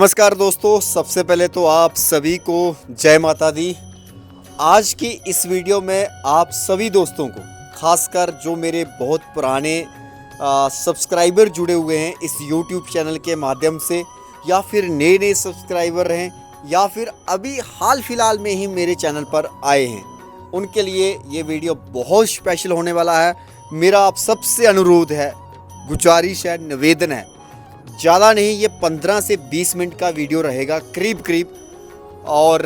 नमस्कार दोस्तों, सबसे पहले तो आप सभी को जय माता दी। आज की इस वीडियो में आप सभी दोस्तों को, खासकर जो मेरे बहुत पुराने सब्सक्राइबर जुड़े हुए हैं इस YouTube चैनल के माध्यम से, या फिर नए नए सब्सक्राइबर हैं, या फिर अभी हाल फिलहाल में ही मेरे चैनल पर आए हैं, उनके लिए ये वीडियो बहुत स्पेशल होने वाला है। मेरा आप सबसे अनुरोध है, गुजारिश है, निवेदन है, ज़्यादा नहीं, ये 15 से 20 मिनट का वीडियो रहेगा करीब। और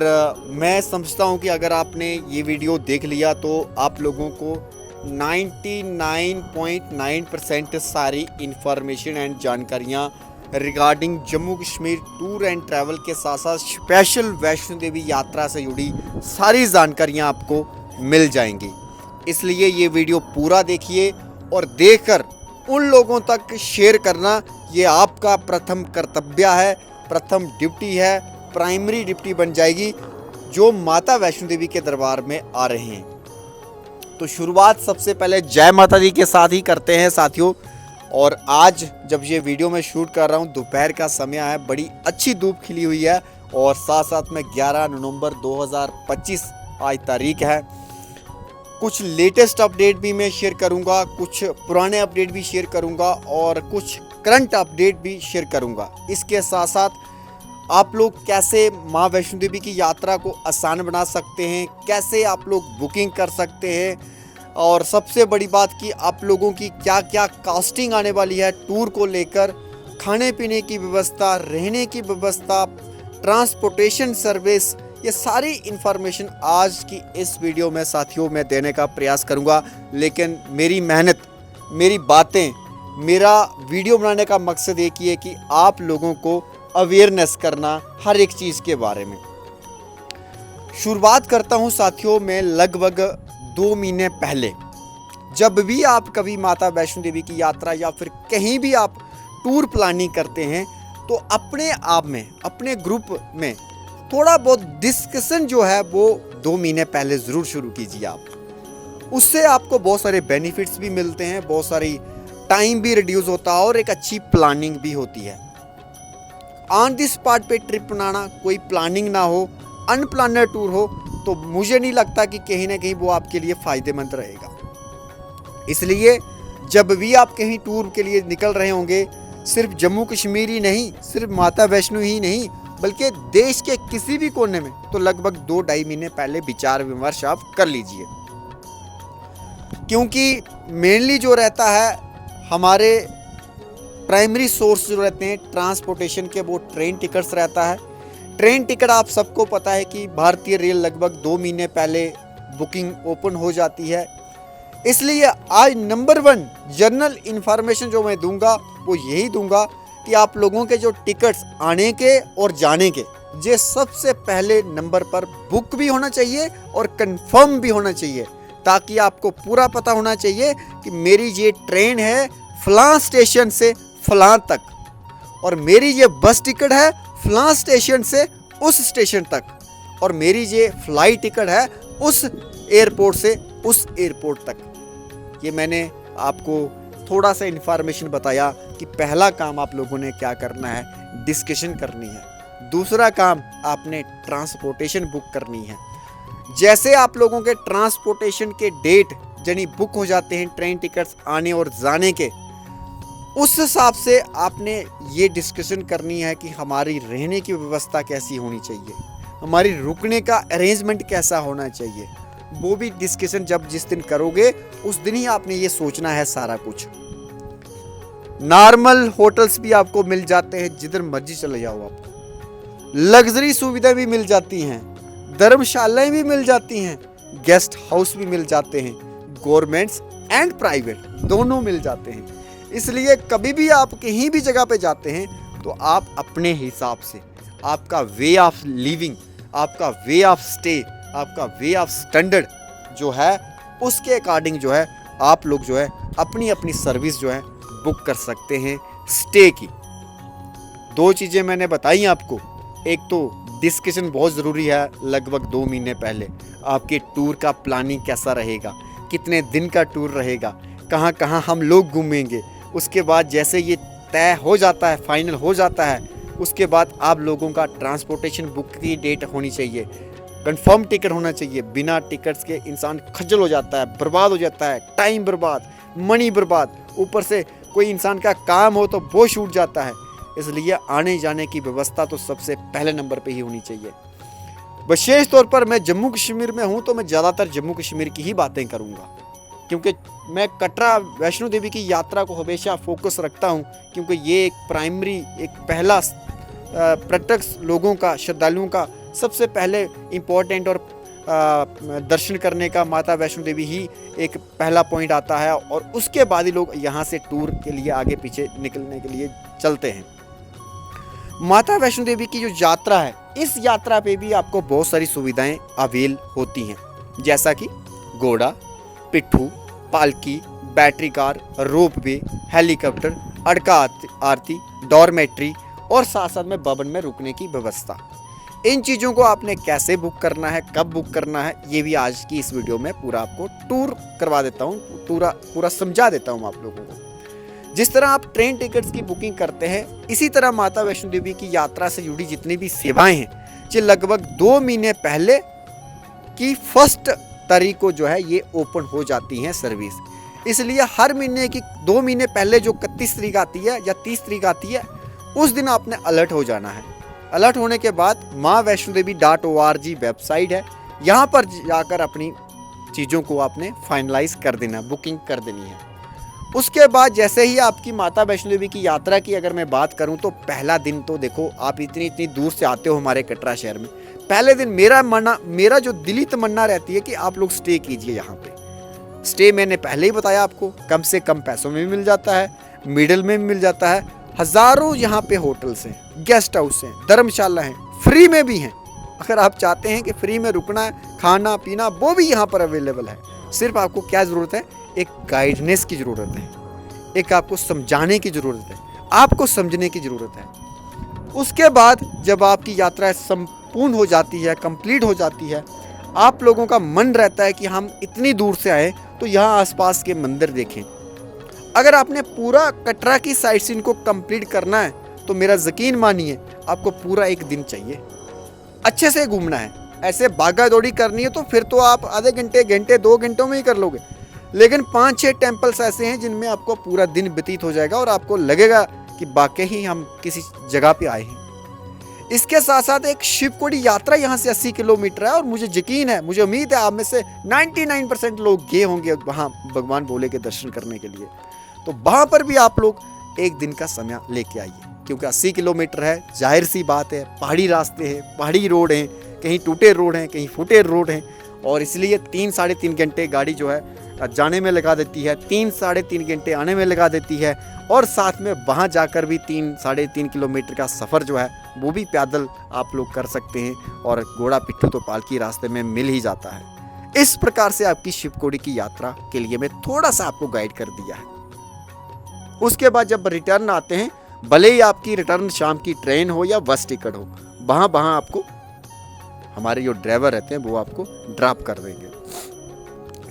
मैं समझता हूँ कि अगर आपने ये वीडियो देख लिया तो आप लोगों को 99.9% सारी इन्फॉर्मेशन एंड जानकारियाँ regarding Jammu Kashmir tour and travel के साथ साथ स्पेशल वैष्णो देवी यात्रा से जुड़ी सारी जानकारियाँ आपको मिल जाएंगी। इसलिए ये वीडियो पूरा देखिए और देखकर उन लोगों तक शेयर करना ये आपका प्रथम कर्तव्य है, प्रथम ड्यूटी है, प्राइमरी ड्यूटी बन जाएगी जो माता वैष्णो देवी के दरबार में आ रहे हैं। तो शुरुआत सबसे पहले जय माता दी के साथ ही करते हैं साथियों। और आज जब ये वीडियो मैं शूट कर रहा हूँ, दोपहर का समय है, बड़ी अच्छी धूप खिली हुई है और साथ साथ में 11 नवंबर 2025 आज तारीख है। कुछ लेटेस्ट अपडेट भी मैं शेयर करूंगा, कुछ पुराने अपडेट भी शेयर करूंगा और कुछ करंट अपडेट भी शेयर करूंगा। इसके साथ साथ आप लोग कैसे माँ वैष्णो देवी की यात्रा को आसान बना सकते हैं, कैसे आप लोग बुकिंग कर सकते हैं, और सबसे बड़ी बात कि आप लोगों की क्या क्या कास्टिंग आने वाली है टूर को लेकर, खाने पीने की व्यवस्था, रहने की व्यवस्था, ट्रांसपोर्टेशन सर्विस, ये सारी इन्फॉर्मेशन आज की इस वीडियो में साथियों मैं देने का प्रयास करूंगा। लेकिन मेरी मेहनत, मेरी बातें, मेरा वीडियो बनाने का मकसद एक ही है कि आप लोगों को अवेयरनेस करना हर एक चीज़ के बारे में। शुरुआत करता हूं साथियों मैं लगभग 2 महीने पहले। जब भी आप कभी माता वैष्णो देवी की यात्रा या फिर कहीं भी आप टूर प्लानिंग करते हैं तो अपने आप में, अपने ग्रुप में थोड़ा बहुत डिस्कशन जो है वो 2 महीने पहले ज़रूर शुरू कीजिए आप। उससे आपको बहुत सारे बेनिफिट्स भी मिलते हैं, बहुत सारी टाइम भी रिड्यूस होता है और एक अच्छी प्लानिंग भी होती है। ऑन द स्पॉट पे ट्रिप बनाना, कोई प्लानिंग ना हो, अनप्लानर टूर हो, तो मुझे नहीं लगता कि कहीं ना कहीं वो आपके लिए फ़ायदेमंद रहेगा। इसलिए जब भी आप कहीं टूर के लिए निकल रहे होंगे, सिर्फ जम्मू कश्मीर ही नहीं, सिर्फ माता वैष्णो ही नहीं, बल्कि देश के किसी भी कोने में, तो लगभग 2-2.5 महीने पहले विचार विमर्श आप कर लीजिए। क्योंकि मेनली जो रहता है, हमारे प्राइमरी सोर्स जो रहते हैं ट्रांसपोर्टेशन के, वो ट्रेन टिकट्स रहता है। ट्रेन टिकट आप सबको पता है कि भारतीय रेल लगभग 2 महीने पहले बुकिंग ओपन हो जाती है। इसलिए आज नंबर 1 जनरल इन्फॉर्मेशन जो मैं दूंगा वो यही दूंगा कि आप लोगों के जो टिकट्स आने के और जाने के, ये सबसे पहले नंबर पर बुक भी होना चाहिए और कंफर्म भी होना चाहिए, ताकि आपको पूरा पता होना चाहिए कि मेरी ये ट्रेन है फलां स्टेशन से फलां तक, और मेरी ये बस टिकट है फलां स्टेशन से उस स्टेशन तक, और मेरी ये फ्लाइट टिकट है उस एयरपोर्ट से उस एयरपोर्ट तक। ये मैंने आपको थोड़ा सा इन्फॉर्मेशन बताया कि पहला काम आप लोगों ने क्या करना है, डिस्कशन करनी है। दूसरा काम, आपने ट्रांसपोर्टेशन बुक करनी है। जैसे आप लोगों के ट्रांसपोर्टेशन के डेट यानी बुक हो जाते हैं, ट्रेन टिकट्स आने और जाने के, उस हिसाब से आपने ये डिस्कशन करनी है कि हमारी रहने की व्यवस्था कैसी होनी चाहिए, हमारी रुकने का अरेंजमेंट कैसा होना चाहिए। वो भी डिस्कशन जब जिस दिन करोगे उस दिन ही आपने ये सोचना है सारा कुछ। नॉर्मल होटल्स भी आपको मिल जाते हैं, जिधर मर्जी चले जाओ आपको। लग्जरी सुविधाएं भी मिल जाती हैं, धर्मशालाएं भी मिल जाती हैं, गेस्ट हाउस भी मिल जाते हैं, गवर्नमेंट्स एंड प्राइवेट दोनों मिल जाते हैं। इसलिए कभी भी आप कहीं भी जगह पे जाते हैं तो आप अपने हिसाब से, आपका वे ऑफ लिविंग, आपका वे ऑफ स्टे, आपका वे ऑफ स्टैंडर्ड जो है, उसके अकॉर्डिंग जो है आप लोग जो है अपनी अपनी सर्विस जो है बुक कर सकते हैं स्टे की। 2 चीज़ें मैंने बताई आपको। एक तो डिस्कशन बहुत ज़रूरी है, लगभग 2 महीने पहले आपके टूर का प्लानिंग कैसा रहेगा, कितने दिन का टूर रहेगा, कहाँ कहाँ हम लोग घूमेंगे। उसके बाद जैसे ये तय हो जाता है, फाइनल हो जाता है, उसके बाद आप लोगों का ट्रांसपोर्टेशन बुक की डेट होनी चाहिए, कंफर्म टिकट होना चाहिए। बिना टिकट्स के इंसान खज्जल हो जाता है, बर्बाद हो जाता है, टाइम बर्बाद, मनी बर्बाद, ऊपर से कोई इंसान का काम हो तो वो छूट जाता है। इसलिए आने जाने की व्यवस्था तो सबसे पहले नंबर पे ही होनी चाहिए। विशेष तौर पर मैं जम्मू कश्मीर में हूँ तो मैं ज़्यादातर जम्मू कश्मीर की ही बातें करूँगा, क्योंकि मैं कटरा वैष्णो देवी की यात्रा को हमेशा फोकस रखता हूँ, क्योंकि ये एक प्राइमरी, एक पहला पर्यटक लोगों का, श्रद्धालुओं का सबसे पहले इम्पोर्टेंट और दर्शन करने का माता वैष्णो देवी ही एक पहला पॉइंट आता है, और उसके बाद ही लोग यहाँ से टूर के लिए आगे पीछे निकलने के लिए चलते हैं। माता वैष्णो देवी की जो यात्रा है, इस यात्रा पे भी आपको बहुत सारी सुविधाएं अवेल होती हैं, जैसा कि घोड़ा, पिट्ठू, पालकी, बैटरी कार, रोपवे, हेलीकॉप्टर, अड़का आरती, डॉर्मेट्री और साथ साथ में भवन में रुकने की व्यवस्था। इन चीज़ों को आपने कैसे बुक करना है, कब बुक करना है, ये भी आज की इस वीडियो में पूरा आपको टूर करवा देता हूँ, पूरा समझा देता हूँ आप लोगों को। जिस तरह आप ट्रेन टिकट्स की बुकिंग करते हैं, इसी तरह माता वैष्णो देवी की यात्रा से जुड़ी जितनी भी सेवाएं हैं, ये लगभग 2 महीने पहले की 1 तारीख को जो है ये ओपन हो जाती हैं सर्विस। इसलिए हर महीने की 2 महीने पहले जो 31 तारीख आती है या 30 तारीख आती है, उस दिन आपने अलर्ट हो जाना है। अलर्ट होने के बाद माँ वैष्णो देवी .org वेबसाइट है, यहाँ पर जाकर अपनी चीज़ों को आपने फाइनलाइज कर देना, बुकिंग कर देनी है। उसके बाद जैसे ही आपकी माता वैष्णो देवी की यात्रा की अगर मैं बात करूं तो पहला दिन तो देखो, आप इतनी दूर से आते हो हमारे कटरा शहर में, पहले दिन मेरा जो दिली तमन्ना रहती है कि आप लोग स्टे कीजिए यहाँ पे। स्टे मैंने पहले ही बताया आपको, कम से कम पैसों में भी मिल जाता है, मिडिल में भी मिल जाता है। हज़ारों यहाँ पे होटल्स हैं, गेस्ट हाउस हैं, धर्मशाला हैं, फ्री में भी हैं। अगर आप चाहते हैं कि फ्री में रुकना है, खाना पीना, वो भी यहाँ पर अवेलेबल है। सिर्फ आपको क्या ज़रूरत है, एक गाइडनेस की ज़रूरत है, एक आपको समझाने की ज़रूरत है, आपको समझने की ज़रूरत है। उसके बाद जब आपकी यात्रा संपूर्ण हो जाती है, कंप्लीट हो जाती है, आप लोगों का मन रहता है कि हम इतनी दूर से आए तो यहाँ आसपास के मंदिर देखें। अगर आपने पूरा कटरा की साइट सीन को कंप्लीट करना है तो मेरा यकीन मानिए आपको पूरा 1 दिन चाहिए, अच्छे से घूमना है। ऐसे भागा दौड़ी करनी है तो फिर तो आप आधे घंटे 2 घंटों में ही कर लोगे, लेकिन 5-6 टेम्पल्स ऐसे हैं जिनमें आपको पूरा दिन व्यतीत हो जाएगा और आपको लगेगा कि वाकई ही हम किसी जगह पे आए हैं। इसके साथ साथ एक शिवकोड़ी यात्रा यहाँ से 80 किलोमीटर है, और मुझे यकीन है, मुझे उम्मीद है आप में से 99% लोग गए होंगे वहाँ भगवान भोले के दर्शन करने के लिए। तो वहाँ पर भी आप लोग 1 दिन का समय लेके आइए, क्योंकि 80 किलोमीटर है, जाहिर सी बात है, पहाड़ी रास्ते हैं, पहाड़ी रोड हैं, कहीं टूटे रोड हैं, कहीं फूटे रोड हैं, और इसलिए 3-3.5 घंटे गाड़ी जो है जाने में लगा देती है, 3-3.5 घंटे आने में लगा देती है, और साथ में वहाँ जाकर भी 3-3.5 किलोमीटर का सफ़र जो है वो भी पैदल आप लोग कर सकते हैं, और घोड़ा पिट्ठू तो पालकी रास्ते में मिल ही जाता है। इस प्रकार से आपकी शिवकोड़ी की यात्रा के लिए मैं थोड़ा सा आपको गाइड कर दिया है। उसके बाद जब रिटर्न आते हैं, भले ही आपकी रिटर्न शाम की ट्रेन हो या बस टिकट हो, वहाँ आपको हमारे जो ड्राइवर रहते हैं वो आपको ड्रॉप कर देंगे।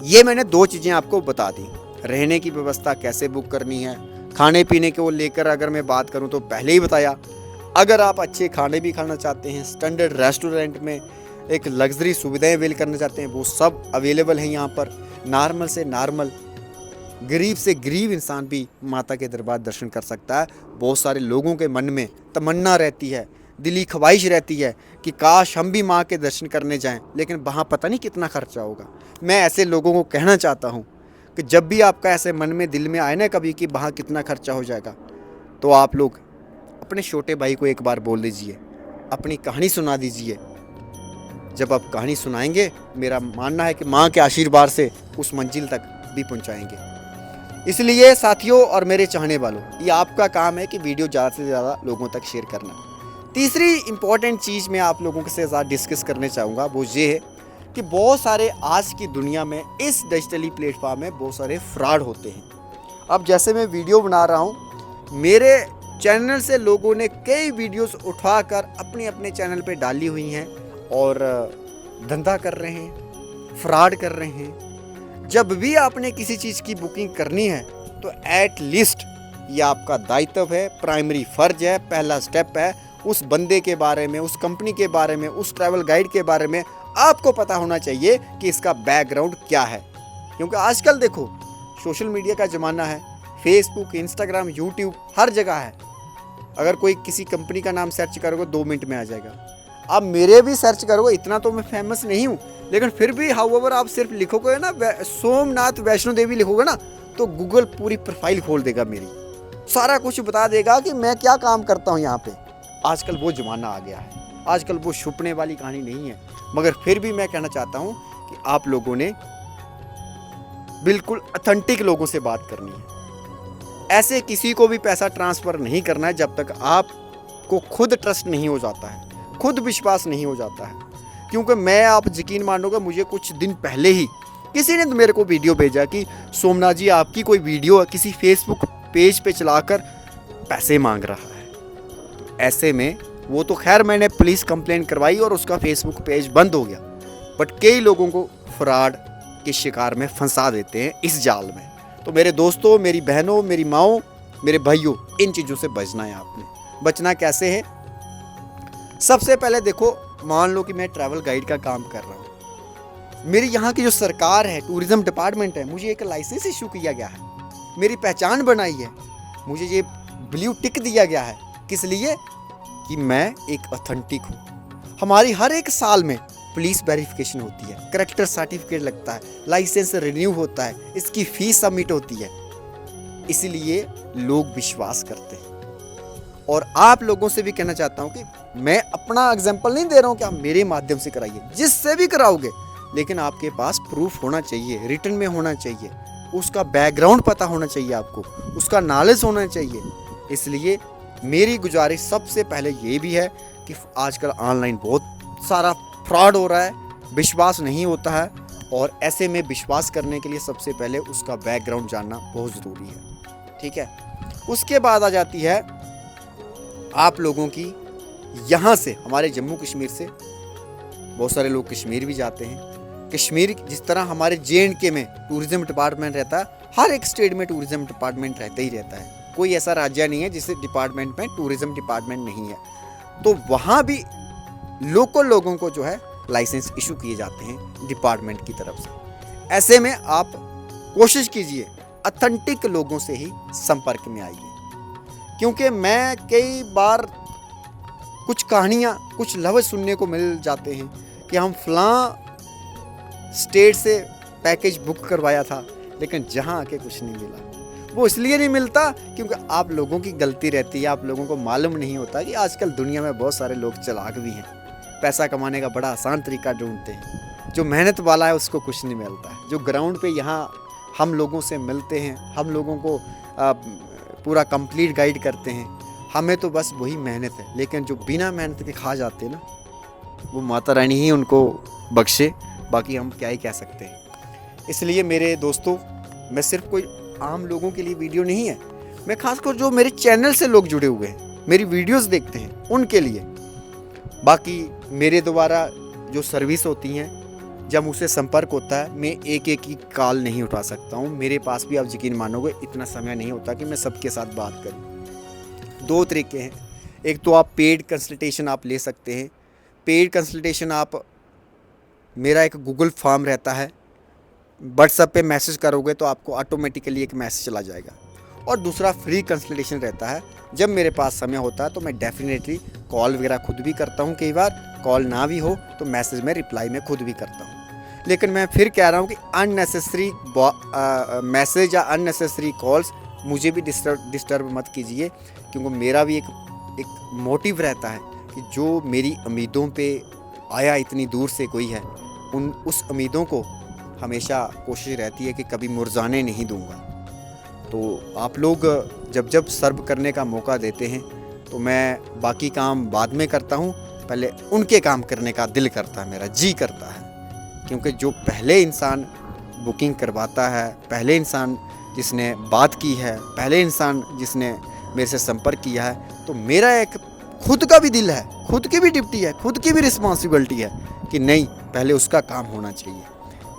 ये मैंने 2 चीज़ें आपको बता दी, रहने की व्यवस्था कैसे बुक करनी है, खाने पीने को लेकर अगर मैं बात करूं तो पहले ही बताया। अगर आप अच्छे खाने भी खाना चाहते हैं, स्टैंडर्ड रेस्टोरेंट में एक लग्जरी सुविधाएं अवेल करना चाहते हैं, वो सब अवेलेबल हैं यहाँ पर। नॉर्मल से नॉर्मल, गरीब से गरीब इंसान भी माता के दरबार दर्शन कर सकता है। बहुत सारे लोगों के मन में तमन्ना रहती है, दिली ख्वाहिश रहती है कि काश हम भी माँ के दर्शन करने जाएं, लेकिन वहाँ पता नहीं कितना खर्चा होगा। मैं ऐसे लोगों को कहना चाहता हूँ कि जब भी आपका ऐसे मन में दिल में आए ना कभी कि वहाँ कितना खर्चा हो जाएगा, तो आप लोग अपने छोटे भाई को एक बार बोल दीजिए, अपनी कहानी सुना दीजिए। जब आप कहानी सुनाएंगे, मेरा मानना है कि माँ के आशीर्वाद से उस मंजिल तक भी पहुँचाएंगे। इसलिए साथियों और मेरे चाहने वालों, ये आपका काम है कि वीडियो ज़्यादा से ज़्यादा लोगों तक शेयर करना। तीसरी इम्पॉर्टेंट चीज़ मैं आप लोगों के साथ डिस्कस करने चाहूँगा, वो ये है कि बहुत सारे आज की दुनिया में इस डिजिटली प्लेटफॉर्म में बहुत सारे फ्रॉड होते हैं। अब जैसे मैं वीडियो बना रहा हूँ, मेरे चैनल से लोगों ने कई वीडियोस उठाकर अपने अपने चैनल पे डाली हुई हैं और धंधा कर रहे हैं, फ्रॉड कर रहे हैं। जब भी आपने किसी चीज़ की बुकिंग करनी है तो एट लीस्ट ये आपका दायित्व है, प्राइमरी फ़र्ज है, पहला स्टेप है, उस बंदे के बारे में, उस कंपनी के बारे में, उस ट्रैवल गाइड के बारे में आपको पता होना चाहिए कि इसका बैकग्राउंड क्या है। क्योंकि आजकल देखो सोशल मीडिया का ज़माना है, फेसबुक, इंस्टाग्राम, यूट्यूब हर जगह है। अगर कोई किसी कंपनी का नाम सर्च करोगे 2 मिनट में आ जाएगा। आप मेरे भी सर्च करोगे, इतना तो मैं फेमस नहीं हूँ, लेकिन फिर भी हाउएवर आप सिर्फ लिखोगे ना सोमनाथ वैष्णो देवी लिखोगे ना, तो गूगल पूरी प्रोफाइल खोल देगा मेरी, सारा कुछ बता देगा कि मैं क्या काम करता हूँ यहाँ पे। आजकल वो ज़माना आ गया है, आजकल वो छुपने वाली कहानी नहीं है। मगर फिर भी मैं कहना चाहता हूँ कि आप लोगों ने बिल्कुल ऑथेंटिक लोगों से बात करनी है। ऐसे किसी को भी पैसा ट्रांसफ़र नहीं करना है जब तक आपको खुद ट्रस्ट नहीं हो जाता है, खुद विश्वास नहीं हो जाता है। क्योंकि मैं, आप यकीन मानोगे, मुझे कुछ दिन पहले ही किसी ने तो मेरे को वीडियो भेजा कि सोमनाथ जी आपकी कोई वीडियो किसी फेसबुक पेज पे चलाकर पैसे मांग रहा है। तो ऐसे में वो तो खैर मैंने पुलिस कंप्लेंट करवाई और उसका फेसबुक पेज बंद हो गया, बट कई लोगों को फ्रॉड के शिकार में फंसा देते हैं इस जाल में। तो मेरे दोस्तों, मेरी बहनों, मेरी माओ, मेरे भाइयों, इन चीज़ों से बचना है आपने। बचना कैसे है? सबसे पहले देखो, मान लो कि मैं ट्रैवल गाइड का काम कर रहा हूँ, मेरी यहाँ की जो सरकार है, टूरिज़्म डिपार्टमेंट है, मुझे एक लाइसेंस इशू किया गया है, मेरी पहचान बनाई है, मुझे ये ब्लू टिक दिया गया है। किस लिए? कि मैं एक ऑथेंटिक हूँ। हमारी हर एक साल में पुलिस वेरिफिकेशन होती है, करेक्टर सर्टिफिकेट लगता है, लाइसेंस रिन्यू होता है, इसकी फीस सबमिट होती है, इसलिए लोग विश्वास करते हैं। और आप लोगों से भी कहना चाहता हूँ कि मैं अपना एग्जाम्पल नहीं दे रहा हूँ कि आप मेरे माध्यम से कराइए, जिससे भी कराओगे, लेकिन आपके पास प्रूफ होना चाहिए, रिटर्न में होना चाहिए, उसका बैकग्राउंड पता होना चाहिए, आपको उसका नॉलेज होना चाहिए। इसलिए मेरी गुजारिश सबसे पहले ये भी है कि आजकल ऑनलाइन बहुत सारा फ्रॉड हो रहा है, विश्वास नहीं होता है, और ऐसे में विश्वास करने के लिए सबसे पहले उसका बैकग्राउंड जानना बहुत ज़रूरी है। ठीक है, उसके बाद आ जाती है आप लोगों की, यहाँ से हमारे जम्मू कश्मीर से बहुत सारे लोग कश्मीर भी जाते हैं। कश्मीर जिस तरह हमारे JNK में टूरिज़्म डिपार्टमेंट रहता है, हर एक स्टेट में टूरिज़्म डिपार्टमेंट रहता ही रहता है। कोई ऐसा राज्य नहीं है जिस डिपार्टमेंट में टूरिज़्म डिपार्टमेंट नहीं है। तो वहाँ भी लोकल लोगों को जो है लाइसेंस इशू किए जाते हैं डिपार्टमेंट की तरफ से। ऐसे में आप कोशिश कीजिए ऑथेंटिक लोगों से ही संपर्क में आइए, क्योंकि मैं कई बार कुछ कहानियाँ, कुछ लफ्ज़ सुनने को मिल जाते हैं कि हम फलां स्टेट से पैकेज बुक करवाया था, लेकिन जहाँ आके कुछ नहीं मिला। वो इसलिए नहीं मिलता क्योंकि आप लोगों की गलती रहती है। आप लोगों को मालूम नहीं होता कि आजकल दुनिया में बहुत सारे लोग चालाक भी हैं, पैसा कमाने का बड़ा आसान तरीका ढूंढते हैं। जो मेहनत वाला है उसको कुछ नहीं मिलता है। जो ग्राउंड पे यहाँ हम लोगों से मिलते हैं, हम लोगों को पूरा कंप्लीट गाइड करते हैं, हमें तो बस वही मेहनत है। लेकिन जो बिना मेहनत के खा जाते हैं ना, वो माता रानी ही उनको बख्शे, बाकी हम क्या ही कह सकते हैं। इसलिए मेरे दोस्तों, मैं सिर्फ कोई आम लोगों के लिए वीडियो नहीं है, मैं खासकर जो मेरे चैनल से लोग जुड़े हुए हैं, मेरी वीडियोस देखते हैं, उनके लिए। बाकी मेरे द्वारा जो सर्विस होती हैं, जब मुझसे संपर्क होता है, मैं एक एक की कॉल नहीं उठा सकता हूँ। मेरे पास भी, आप यकीन मानोगे, इतना समय नहीं होता कि मैं सबके साथ बात करूँ। 2 तरीके हैं। एक तो आप पेड कंसल्टेशन आप ले सकते हैं। पेड कंसल्टेशन आप, मेरा एक गूगल फॉर्म रहता है, व्हाट्सएप पे मैसेज करोगे तो आपको ऑटोमेटिकली एक मैसेज चला जाएगा। और दूसरा फ्री कंसल्टेशन रहता है। जब मेरे पास समय होता है तो मैं डेफिनेटली कॉल वगैरह खुद भी करता हूँ। कई बार कॉल ना भी हो तो मैसेज में रिप्लाई मैं खुद भी करता हूँ। लेकिन मैं फिर कह रहा हूँ कि अननेसेसरी मैसेज या अननेसेसरी कॉल्स मुझे भी डिस्टर्ब मत कीजिए, क्योंकि मेरा भी एक मोटिव रहता है कि जो मेरी उम्मीदों पे आया इतनी दूर से कोई है, उस उम्मीदों को हमेशा कोशिश रहती है कि कभी मुरझाने नहीं दूंगा। तो आप लोग जब सर्व करने का मौका देते हैं तो मैं बाकी काम बाद में करता हूँ, पहले उनके काम करने का दिल करता है, मेरा जी करता है। क्योंकि जो पहले इंसान बुकिंग करवाता है, पहले इंसान जिसने बात की है, पहले इंसान जिसने मेरे से संपर्क किया है, तो मेरा एक खुद का भी दिल है, खुद की भी ड्यूटी है, खुद की भी रिस्पॉन्सिबिलिटी है कि नहीं, पहले उसका काम होना चाहिए।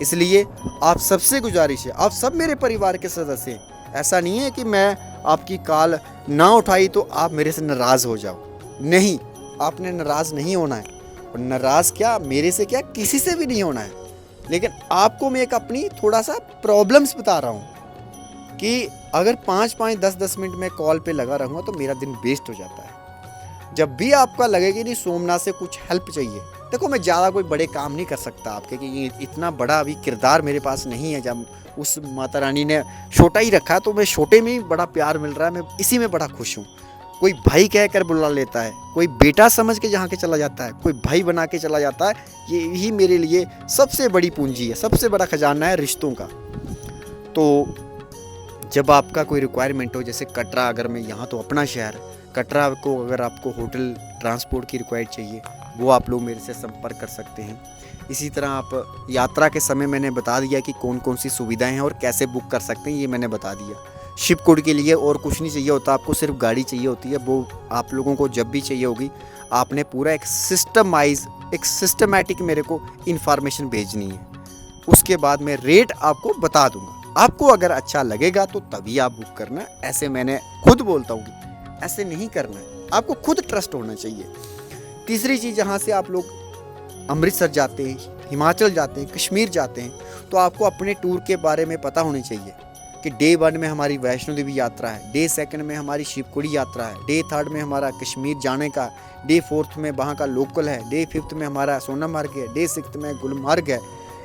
इसलिए आप सबसे गुजारिश है, आप सब मेरे परिवार के सदस्य हैं। ऐसा नहीं है कि मैं आपकी कॉल ना उठाई तो आप मेरे से नाराज़ हो जाओ, नहीं, आपने नाराज़ नहीं होना है, और नाराज़ क्या मेरे से क्या किसी से भी नहीं होना है। लेकिन आपको मैं एक अपनी थोड़ा सा प्रॉब्लम्स बता रहा हूँ कि अगर 5-5 10-10 मिनट में कॉल पे लगा रहूँगा तो मेरा दिन वेस्ट हो जाता है। जब भी आपका लगे कि नहीं सोमनाथ से कुछ हेल्प चाहिए, देखो मैं ज़्यादा कोई बड़े काम नहीं कर सकता आपके, कि इतना बड़ा अभी किरदार मेरे पास नहीं है। जब उस माता रानी ने छोटा ही रखा तो मैं छोटे में ही बड़ा प्यार मिल रहा है, मैं इसी में बड़ा खुश हूँ। कोई भाई कह कर बुला लेता है, कोई बेटा समझ के जहाँ के चला जाता है, कोई भाई बना के चला जाता है। ये ही मेरे लिए सबसे बड़ी पूंजी है, सबसे बड़ा खजाना है रिश्तों का। तो जब आपका कोई रिक्वायरमेंट हो, जैसे कटरा, अगर मैं यहाँ तो अपना शहर कटरा को, अगर आपको होटल ट्रांसपोर्ट की रिक्वायर्ड चाहिए वो आप लोग मेरे से संपर्क कर सकते हैं। इसी तरह आप यात्रा के समय मैंने बता दिया कि कौन कौन सी सुविधाएं हैं और कैसे बुक कर सकते हैं, ये मैंने बता दिया। शिप कोड के लिए और कुछ नहीं चाहिए होता, आपको सिर्फ गाड़ी चाहिए होती है। वो आप लोगों को जब भी चाहिए होगी आपने पूरा एक सिस्टमैटिक मेरे को इन्फॉर्मेशन भेजनी है। उसके बाद मैं रेट आपको बता दूंगा। आपको अगर अच्छा लगेगा तो तभी आप बुक करना। ऐसे मैंने खुद बोलता हूँ कि ऐसे नहीं करना है, आपको खुद ट्रस्ट होना चाहिए। तीसरी चीज़, यहाँ से आप लोग अमृतसर जाते हैं, हिमाचल जाते हैं, कश्मीर जाते हैं, तो आपको अपने टूर के बारे में पता होना चाहिए कि डे 1 में हमारी वैष्णो देवी यात्रा है, डे 2 में हमारी शिवकुड़ी यात्रा है, डे 3 में हमारा कश्मीर जाने का, डे 4 में वहाँ का लोकल है, डे 5 में हमारा सोनामार्ग है, डे 6 में गुलमार्ग है।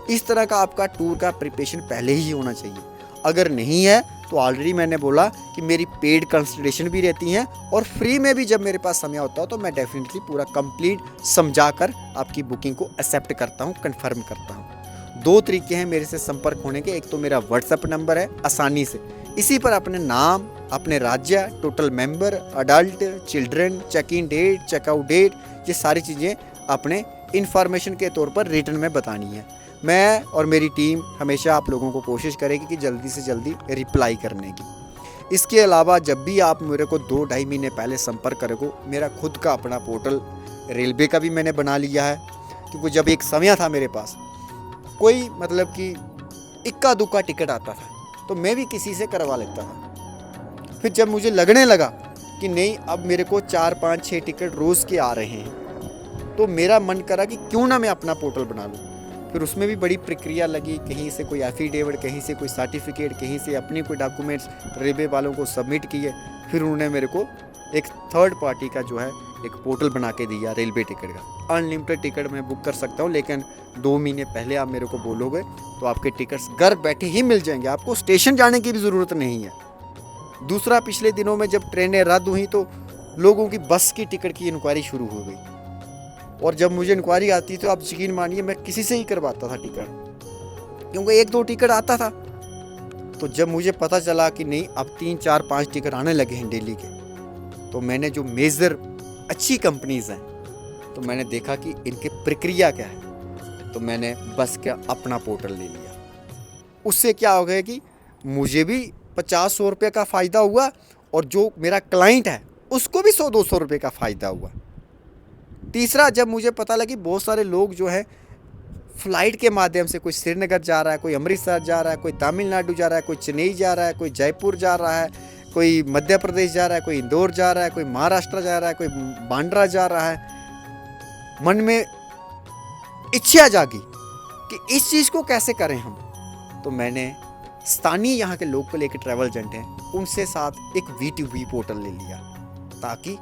इस तरह का आपका टूर का प्रिपरेशन पहले ही होना चाहिए। अगर नहीं है तो ऑलरेडी मैंने बोला कि मेरी पेड कंसल्टेशन भी रहती हैं, और फ्री में भी जब मेरे पास समय होता है तो मैं डेफिनेटली पूरा कंप्लीट समझाकर आपकी बुकिंग को एक्सेप्ट करता हूँ, कंफर्म करता हूँ। 2 तरीके हैं मेरे से संपर्क होने के। एक तो मेरा व्हाट्सएप नंबर है, आसानी से इसी पर अपने नाम, अपने राज्य, total member, adult, children, check in date, checkout date, ये सारी चीज़ें अपने इन्फॉर्मेशन के तौर पर रिटर्न में बतानी है। मैं और मेरी टीम हमेशा आप लोगों को कोशिश करेगी कि जल्दी से जल्दी रिप्लाई करने की। इसके अलावा जब भी आप मेरे को 2-2.5 महीने पहले संपर्क करोगे, मेरा खुद का अपना पोर्टल रेलवे का भी मैंने बना लिया है। क्योंकि जब एक समय था मेरे पास कोई मतलब कि इक्का दुक्का टिकट आता था तो मैं भी किसी से करवा लेता था। फिर जब मुझे लगने लगा कि नहीं, अब मेरे को 4-5-6 टिकट रोज़ के आ रहे हैं, तो मेरा मन करा कि क्यों ना मैं अपना पोर्टल बना लूँ। फिर उसमें भी बड़ी प्रक्रिया लगी, कहीं से कोई एफिडेविट, कहीं से कोई सर्टिफिकेट, कहीं से अपनी कोई डॉक्यूमेंट्स रेलवे वालों को सबमिट किए। फिर उन्होंने मेरे को एक थर्ड पार्टी का जो है एक पोर्टल बना के दिया रेलवे टिकट का। अनलिमिटेड टिकट मैं बुक कर सकता हूँ, लेकिन 2 महीने पहले आप मेरे को बोलोगे तो आपके टिकट्स घर बैठे ही मिल जाएंगे, आपको स्टेशन जाने की भी ज़रूरत नहीं है। दूसरा, पिछले दिनों में जब ट्रेनें रद्द हुई तो लोगों की बस की टिकट की इंक्वायरी शुरू हो गई, और जब मुझे इंक्वायरी आती तो आप यकीन मानिए मैं किसी से ही करवाता था टिकट, क्योंकि 1-2 टिकट आता था। तो जब मुझे पता चला कि नहीं, अब 3-4-5 टिकट आने लगे हैं डेली के, तो मैंने जो मेजर अच्छी कंपनीज़ हैं तो मैंने देखा कि इनके प्रक्रिया क्या है, तो मैंने बस का अपना पोर्टल ले लिया। उससे क्या हो गया कि मुझे भी 50-100 रुपये का फ़ायदा हुआ, और जो मेरा क्लाइंट है उसको भी 100-200 रुपये का फ़ायदा हुआ। तीसरा, जब मुझे पता लगी बहुत सारे लोग जो है फ़्लाइट के माध्यम से, कोई श्रीनगर जा रहा है, कोई अमृतसर जा रहा है, कोई तमिलनाडु जा रहा है, कोई चेन्नई जा रहा है, कोई जयपुर जा रहा है, कोई मध्य प्रदेश जा रहा है, कोई इंदौर जा रहा है, कोई महाराष्ट्र जा रहा है, कोई बांद्रा जा रहा है, मन में इच्छा जागी कि इस चीज़ को कैसे करें हम। तो मैंने स्थानीय यहाँ के लोकल एक ट्रैवल एजेंट हैं, उनसे साथ एक V2V पोर्टल ले लिया, ताकि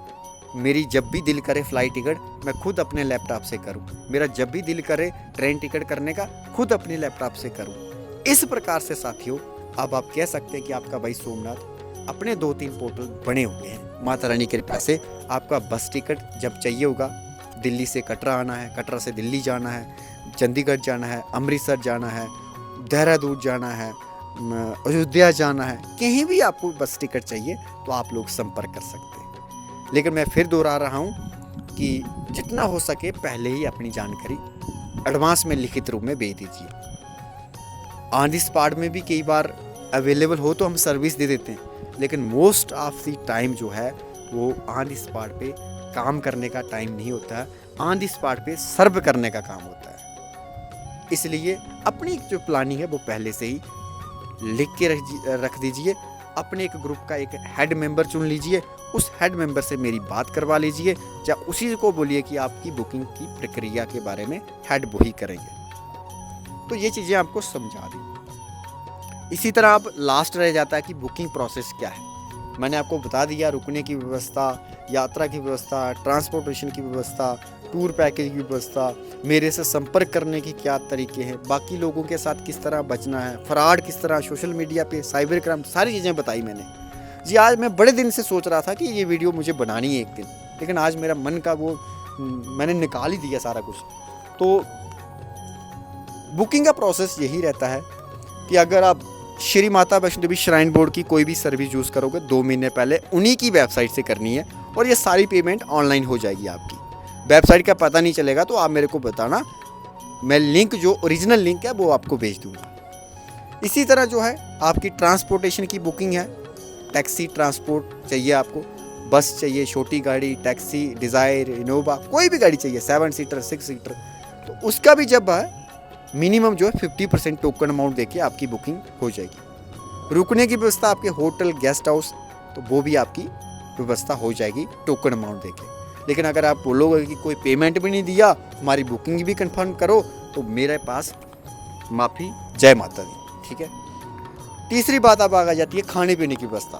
मेरी जब भी दिल करे फ़्लाइट टिकट मैं खुद अपने लैपटॉप से करूं, मेरा जब भी दिल करे ट्रेन टिकट करने का खुद अपने लैपटॉप से करूं। इस प्रकार से साथियों, अब आप कह सकते हैं कि आपका भाई सोमनाथ अपने 2-3 पोर्टल बने हुए हैं। माता रानी की कृपा से आपका बस टिकट जब चाहिए होगा, दिल्ली से कटरा आना है, कटरा से दिल्ली जाना है, चंडीगढ़ जाना है, अमृतसर जाना है, देहरादून जाना है, अयोध्या जाना है, कहीं भी आपको बस टिकट चाहिए तो आप लोग संपर्क कर सकते हैं। लेकिन मैं फिर दोहरा रहा हूँ कि जितना हो सके पहले ही अपनी जानकारी एडवांस में लिखित रूप में भेज दीजिए। ऑन द स्पॉट में भी कई बार अवेलेबल हो तो हम सर्विस दे देते हैं, लेकिन मोस्ट ऑफ द टाइम जो है वो ऑन द स्पॉट पे काम करने का टाइम नहीं होता है, ऑन द स्पॉट पे सर्व करने का काम होता है। इसलिए अपनी जो प्लानिंग है वो पहले से ही लिख के रख दीजिए। अपने एक ग्रुप का एक हेड मेंबर चुन लीजिए, उस हेड मेंबर से मेरी बात करवा लीजिए, या उसी को बोलिए कि आपकी बुकिंग की प्रक्रिया के बारे में हेड वही करेंगे। तो ये चीज़ें आपको समझा दी। इसी तरह अब लास्ट रह जाता है कि बुकिंग प्रोसेस क्या है। मैंने आपको बता दिया रुकने की व्यवस्था, यात्रा की व्यवस्था, ट्रांसपोर्टेशन की व्यवस्था, टूर पैकेज की व्यवस्था, मेरे से संपर्क करने की क्या तरीके हैं, बाकी लोगों के साथ किस तरह बचना है, फ्रॉड किस तरह, सोशल मीडिया पे साइबर क्राइम, सारी चीज़ें बताई मैंने जी। आज मैं बड़े दिन से सोच रहा था कि ये वीडियो मुझे बनानी है एक दिन, लेकिन आज मेरा मन का वो मैंने निकाल ही दिया सारा कुछ। तो बुकिंग का प्रोसेस यही रहता है कि अगर आप श्री माता वैष्णो देवी श्राइन बोर्ड की कोई भी सर्विस यूज़ करोगे 2 महीने पहले उन्हीं की वेबसाइट से करनी है, और ये सारी पेमेंट ऑनलाइन हो जाएगी आपकी। वेबसाइट का पता नहीं चलेगा तो आप मेरे को बताना, मैं लिंक जो ओरिजिनल लिंक है वो आपको भेज दूँगा। इसी तरह जो है आपकी ट्रांसपोर्टेशन की बुकिंग है, टैक्सी ट्रांसपोर्ट चाहिए आपको, बस चाहिए, छोटी गाड़ी, टैक्सी, डिज़ायर, इनोवा, कोई भी गाड़ी चाहिए, 7 सीटर 6 सीटर, तो उसका भी जब है मिनिमम जो है 50% टोकन अमाउंट देके आपकी बुकिंग हो जाएगी। रुकने की व्यवस्था आपके होटल गेस्ट हाउस, तो वो भी आपकी व्यवस्था हो जाएगी टोकन अमाउंट देके। लेकिन अगर आप बोलोगे कि कोई पेमेंट भी नहीं दिया, हमारी बुकिंग भी कंफर्म करो, तो मेरे पास माफ़ी, जय माता दी। ठीक है। तीसरी बात अब आ जाती है खाने पीने की व्यवस्था।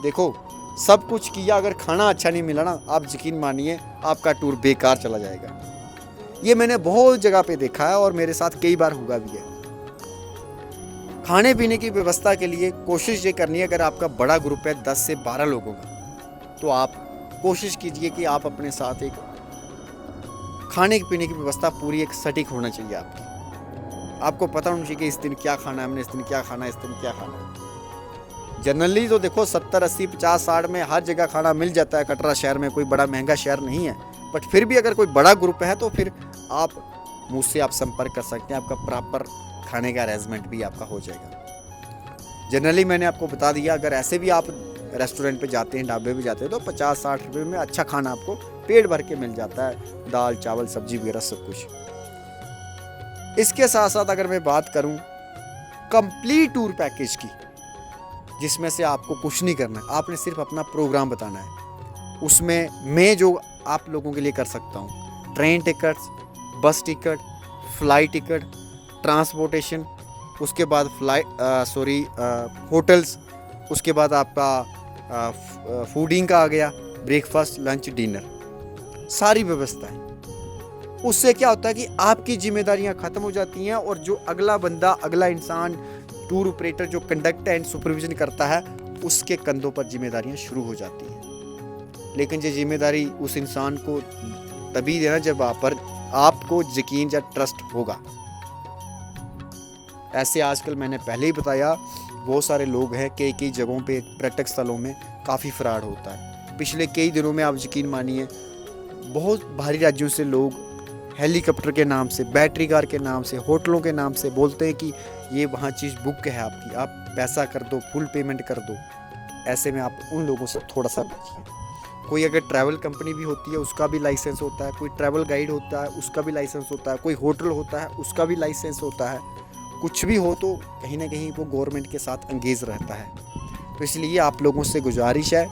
देखो सब कुछ किया, अगर खाना अच्छा नहीं मिला ना, आप यकीन मानिए आपका टूर बेकार चला जाएगा। ये मैंने बहुत जगह पे देखा है और मेरे साथ कई बार हुआ भी है। खाने पीने की व्यवस्था के लिए कोशिश ये करनी है, अगर आपका बड़ा ग्रुप है 10 से 12 लोगों का, तो आप कोशिश कीजिए कि आप अपने साथ एक खाने पीने की व्यवस्था पूरी एक सटीक होना चाहिए आपकी। आपको पता होना चाहिए कि इस दिन क्या खाना है हमने, इस दिन क्या खाना है, इस दिन क्या खाना है। जनरली तो देखो 70, 80, 50, 60 में हर जगह खाना मिल जाता है। कटरा शहर में कोई बड़ा महंगा शहर नहीं है, बट फिर भी अगर कोई बड़ा ग्रुप है तो फिर आप मुझसे आप संपर्क कर सकते हैं, आपका प्रॉपर खाने का अरेंजमेंट भी आपका हो जाएगा। जनरली मैंने आपको बता दिया, अगर ऐसे भी आप रेस्टोरेंट पे जाते हैं, ढाबे पे जाते हैं, तो 50-60 रुपये में अच्छा खाना आपको पेट भर के मिल जाता है, दाल चावल सब्जी वगैरह सब कुछ। इसके साथ साथ अगर मैं बात करूं कंप्लीट टूर पैकेज की, जिसमें से आपको कुछ नहीं करना है, आपने सिर्फ अपना प्रोग्राम बताना है, उसमें मैं जो आप लोगों के लिए कर सकता हूँ, ट्रेन टिकट्स, बस टिकट, फ्लाइट टिकट, ट्रांसपोर्टेशन, उसके बाद होटल्स, उसके बाद आपका फूडिंग का आ गया, ब्रेकफास्ट, लंच, डिनर, सारी व्यवस्थाएं। उससे क्या होता है कि आपकी जिम्मेदारियां खत्म हो जाती हैं और जो अगला बंदा, अगला इंसान, टूर ऑपरेटर जो कंडक्ट एंड सुपरविजन करता है, उसके कंधों पर जिम्मेदारियां शुरू हो जाती हैं। लेकिन ये जिम्मेदारी उस इंसान को तभी देना जब आप पर आपको यकीन या ट्रस्ट होगा। ऐसे आजकल मैंने पहले ही बताया, बहुत सारे लोग हैं, कई जगहों पे पर्यटक स्थलों में काफ़ी फ्रॉड होता है। पिछले कई दिनों में आप यकीन मानिए बहुत बाहरी राज्यों से लोग हेलीकॉप्टर के नाम से, बैटरी कार के नाम से, होटलों के नाम से बोलते हैं कि ये वहाँ चीज़ बुक है आपकी, आप पैसा कर दो, फुल पेमेंट कर दो। ऐसे में आप उन लोगों से थोड़ा सा बचिए। कोई अगर ट्रैवल कंपनी भी होती है उसका भी लाइसेंस होता है, कोई ट्रैवल गाइड होता है उसका भी लाइसेंस होता है, कोई होटल होता है उसका भी लाइसेंस होता है। कुछ भी हो तो कहीं ना कहीं वो गवर्नमेंट के साथ एंगेज रहता है। तो इसलिए आप लोगों से गुजारिश है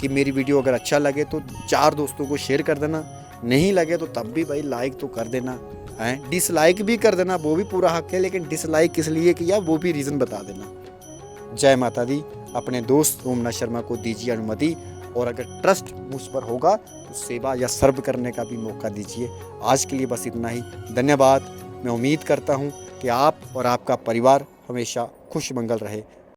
कि मेरी वीडियो अगर अच्छा लगे तो 4 दोस्तों को शेयर कर देना, नहीं लगे तो तब भी भाई लाइक तो कर देना है, डिसलाइक भी कर देना, वो भी पूरा हक है, लेकिन डिसलाइक किस लिए किया वो भी रीज़न बता देना। जय माता दी। अपने दोस्त ओमनाथ शर्मा को दीजिए अनुमति, और अगर ट्रस्ट मुझ पर होगा तो सेवा या सर्व करने का भी मौका दीजिए। आज के लिए बस इतना ही, धन्यवाद। मैं उम्मीद करता हूँ कि आप और आपका परिवार हमेशा खुश मंगल रहे।